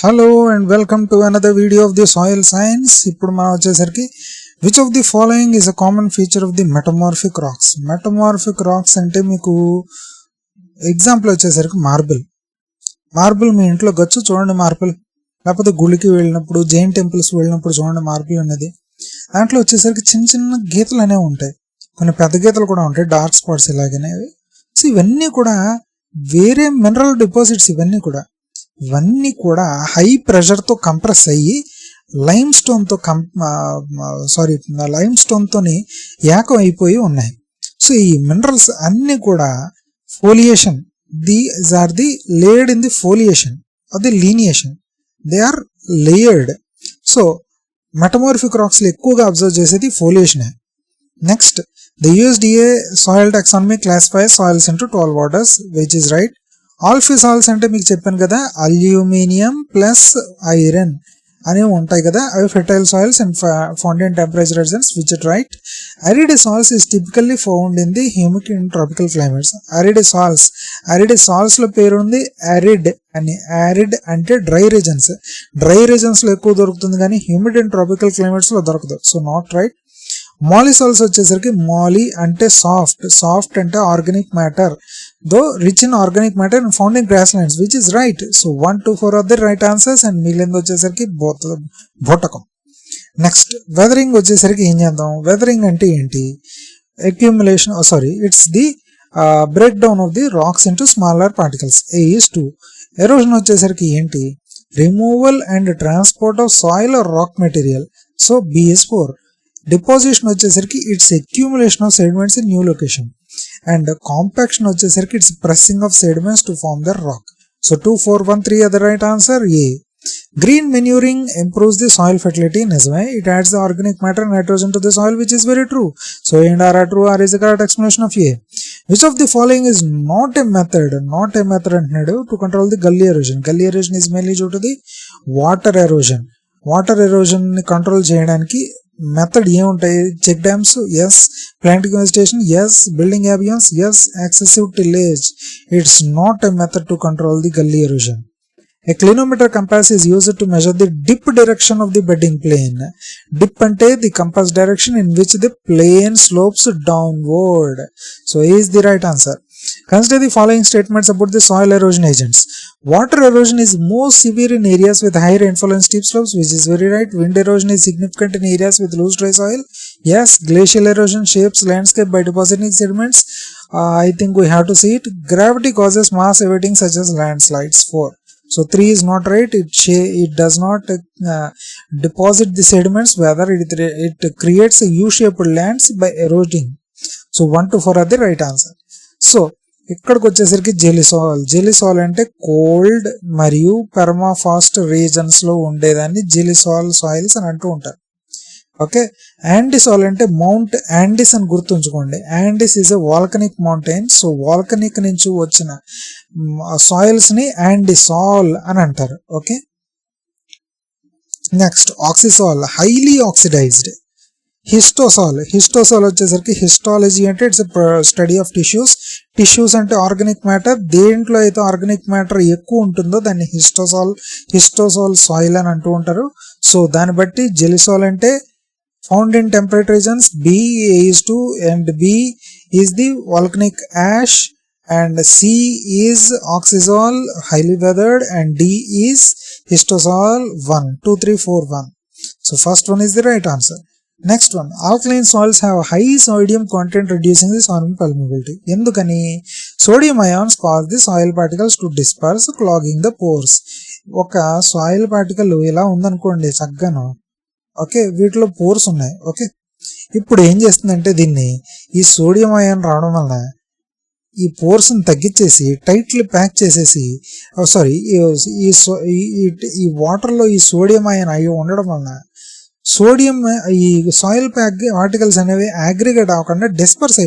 Hello and welcome to another video of the soil science. ఇప్పుడు మనం వచ్చేసరికి which of the following is a common feature of the metamorphic rocks? Metamorphic rocks అంటే మీకు example వచ్చేసరికి marble మీ ఇంట్లో గచ్చు చూడండి, మార్బుల్ లేకపోతే గుడికి వెళ్ళినప్పుడు జైన్ టెంపుల్స్ వెళ్ళినప్పుడు చూడండి మార్బుల్ అనేది. దాంట్లో వచ్చేసరికి చిన్న చిన్న గీతలు అనేవి ఉంటాయి, కొన్ని పెద్ద గీతలు కూడా ఉంటాయి, డార్క్ స్పాట్స్ ఇలాగనేవి. సో ఇవన్నీ కూడా వేరే మినరల్ డిపాజిట్స్. ఇవన్నీ కూడా హై ప్రెషర్తో కంప్రెస్ అయ్యి లైమ్ స్టోన్తో ఏకం అయిపోయి ఉన్నాయి. సో ఈ మినరల్స్ అన్ని కూడా foliation, these are the layered in the foliation or the lineation, they are layered. So metamorphic rocks లో ఎక్కువగా అబ్జర్వ్ చేసేది foliation. Next, the USDA soil taxonomy classifies soils into 12 waters, which is right. Alfie soils అంటే మీకు చెప్పాను కదా, aluminium plus iron అనేవి ఉంటాయి కదా, అవి fertile soils and found in temperature reasons, which it right. Arid soils is typically found in the humid in tropical climates. Arid soils లో పేరు ఉంది అరిడ్ అని. అరిడ్ అంటే డ్రై రీజన్స్ లో ఎక్కువ దొరుకుతుంది, కానీ హ్యూమిడ్ అండ్ ట్రాపికల్ క్లైమేట్స్ లో దొరకదు. So not right. మాలీ సాయిల్స్ వచ్చేసరికి మాలీ అంటే సాఫ్ట్ అంటే organic matter, though rich in organic matter and found in grass lands, which is right. So 1, 2, 4 are the right answers and మిగిలింది వచ్చేసరికి బోటకం. నెక్స్ట్, వెదరింగ్ వచ్చేసరికి ఏం చేద్దాం. వెదరింగ్ అంటే ఏంటి? Accumulation, it's the break down of the rocks into smaller particles. A is 2. Erosion వచ్చేసరికి ఏంటి? Removal and transport of soil or rock material. So B is 4. Deposition వచ్చేసరికి it's accumulation of sediments in new location. And compaction వచ్చేసరికి it's pressing of sediments to form the rock. So 2, 4, 1, 3 are the right answer. A. Green manuring improves the soil fertility. నిజమే, it adds the organic matter nitrogen to the soil, which is very true. So A and R are true. R is the correct explanation of A. Which of the following is not a method అంటున్నాడు to control the gully erosion. Gully erosion is mainly due to the water erosion ని control చేయడానికి method ఏముంటాయి? Check dams, yes. Planting vegetation, yes. Building gabions, yes. Excessive tillage. It's not a method to control the gully erosion. A clinometer compass is used to measure the dip direction of the bedding plane. Dip ante the compass direction in which the plane slopes downward. So A is the right answer. Consider the following statements about the soil erosion agents. Water erosion is most severe in areas with high rainfall and steep slopes, which is very right. Wind erosion is significant in areas with loose dry soil. Yes. Glacial erosion shapes landscape by depositing sediments. I think we have to see it. Gravity causes mass evating such as landslides. 4. So 3 is not right. It does not deposit the sediments, whether it creates a U-shaped lands by eroding. So 1, 2, 4 are the right answer. So ఇక్కడికి వచ్చేసరికి jelly soil అంటే cold మరియు పెర్మాఫాస్ట్ reasons లో ఉండేదాన్ని jelly soils అని అంటూ ఉంటారు. Okay. యాండిసాల్ అంటే మౌంట్ యాండిస్ అని గుర్తుంచుకోండి. Andes is a volcanic mountain. So volcanic నుంచి వచ్చిన సాయిల్స్ ని యాండిసాల్ అని అంటారు. Okay. Next, oxisol highly oxidised. Histosol వచ్చేసరికి హిస్టాలజీ అంటే ఇట్స్ స్టడీ ఆఫ్ టిష్యూస్ అంటే ఆర్గానిక్ మ్యాటర్. దేంట్లో అయితే ఆర్గానిక్ మ్యాటర్ ఎక్కువ ఉంటుందో దాన్ని హిస్టోసాల్ సాయిల్ అని అంటూ ఉంటారు. సో దాన్ని బట్టి జెలిసాల్ అంటే found in temperate reasons. B is 2 and B is the volcanic ash and C is oxisol highly weathered and D is histosol 1. 2, 3, 4, 1. So first one is the right answer. Next one, alkaline soils have high sodium content reducing the soil permeability. ఎందుకని? sodium ions cause the soil particles to disperse, clogging the pores. ఒక soil particle ఇలా ఉందనుకోండి చక్కగాను, okay, వీటిలో pores ఉన్నాయి. Okay, ఇప్పుడు ఏం చేస్తుందంటే దీన్ని ఈ సోడియం అయాన్ రావడం వలన ఈ పోర్స్ ని తగ్గించేసి టైట్లీ ప్యాక్ చేసేసి ఈ వాటర్ లో ఈ సోడియం అయాన్ అయ్యి ఉండడం వలన సోడియం ఈ సాయిల్ పార్టికల్స్ అనేవి అగ్రిగేట్ అవ్వకుండా డిస్పర్స్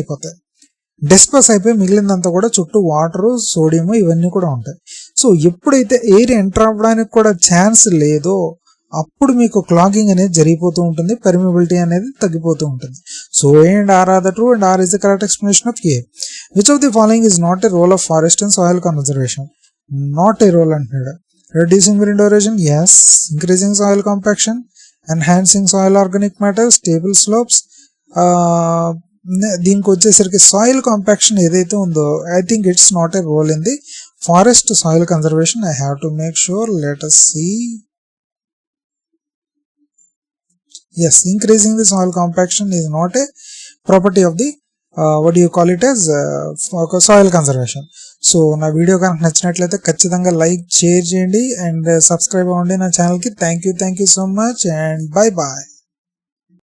అయిపోయి మిగిలినంతా కూడా చుట్టూ వాటర్, సోడియం ఇవన్నీ కూడా ఉంటాయి. సో ఎప్పుడైతే ఎయిర్ ఎంటర్ అవ్వడానికి కూడా ఛాన్స్ లేదో అప్పుడు మీకు క్లాగింగ్ అనేది జరిగిపోతూ ఉంటుంది, పెర్మిబిలిటీ అనేది తగ్గిపోతూ ఉంటుంది. So A and R are the true and R is the correct explanation of A. Which of the following is not a role of forest and soil conservation? Not a role అంటున్నాడు. reducing wind erosion, yes. Increasing soil compaction, enhancing soil organic matter, stable slopes. దీనికి వచ్చేసరికి soil compaction ఏదైతే ఉందో I think it's not a role in the forest soil conservation. I have to make sure. Let us see. Yes, increasing the soil compaction is not a property of the what do you call it as soil conservation. So నా video కనుక నచ్చినట్లయితే ఖచ్చితంగా like share చేయండి and subscribe అవ్వండి నా ఛానల్కి. Thank you so much and bye bye.